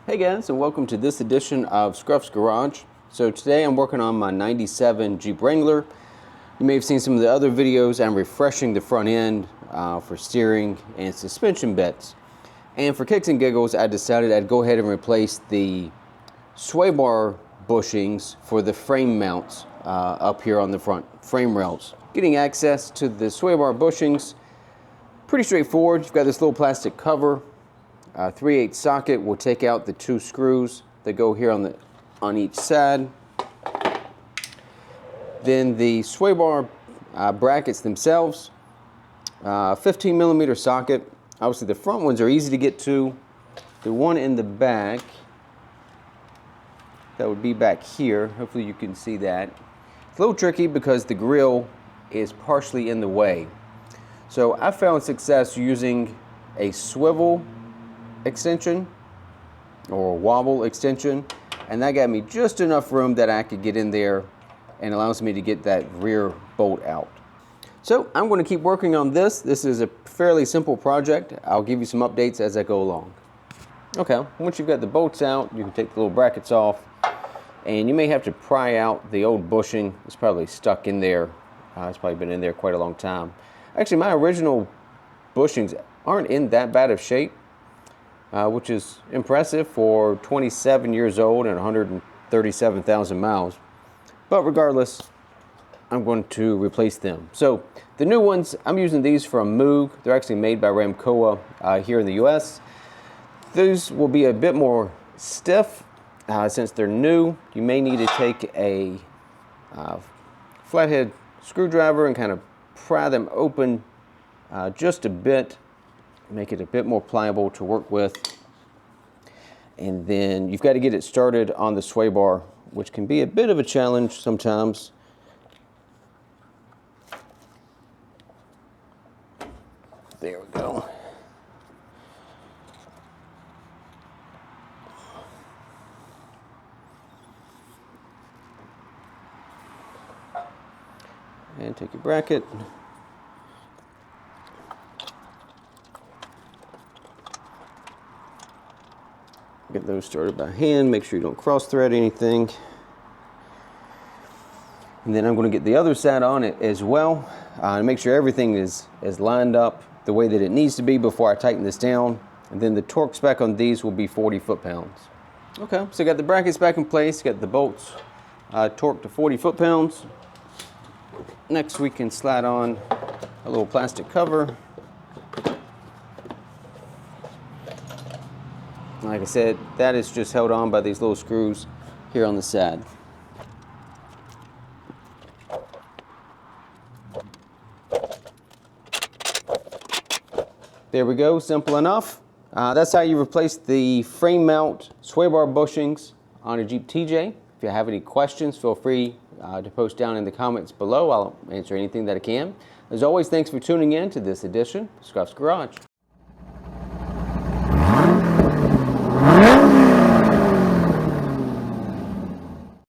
Hey guys, and welcome to this edition of Scruff's Garage. So today I'm working on my 97 Jeep Wrangler. You may have seen some of the other videos. I'm refreshing the front end for steering and suspension bits. And for kicks and giggles, I decided I'd go ahead and replace the sway bar bushings for the frame mounts up here on the front frame rails. Getting access to the sway bar bushings, pretty straightforward. You've got this little plastic cover. 3/8 socket will take out the two screws that go here on each side. Then the sway bar brackets themselves, 15mm socket. Obviously the front ones are easy to get to. The one in the back, that would be back here. Hopefully you can see that. It's a little tricky because the grill is partially in the way. So I found success using a swivel extension or a wobble extension, and that got me just enough room that I could get in there and allows me to get that rear bolt out. So I'm going to keep working on this. This is a fairly simple project. I'll give you some updates as I go along. Okay, once you've got the bolts out, you can take the little brackets off, and you may have to pry out the old bushing. It's probably stuck in there. It's probably been in there quite a long time. Actually, my original bushings aren't in that bad of shape. Which is impressive for 27 years old and 137,000 miles. But regardless, I'm going to replace them. So the new ones, I'm using these from Moog. They're actually made by Ramcoa here in the US. These will be a bit more stiff since they're new. You may need to take a flathead screwdriver and kind of pry them open just a bit. Make it a bit more pliable to work with. And then you've got to get it started on the sway bar, which can be a bit of a challenge sometimes. There we go. And take your bracket. Get those started by hand. Make sure you don't cross thread anything. And then I'm going to get the other side on it as well to make sure everything is lined up the way that it needs to be before I tighten this down. And then the torque spec on these will be 40 foot-pounds. Okay, so got the brackets back in place, got the bolts torqued to 40 foot-pounds. Next we can slide on a little plastic cover. Like I said, that is just held on by these little screws here on the side. There we go, simple enough. That's how you replace the frame mount sway bar bushings on a Jeep TJ. If you have any questions, feel free to post down in the comments below. I'll answer anything that I can. As always, thanks for tuning in to this edition of Scruff's Garage.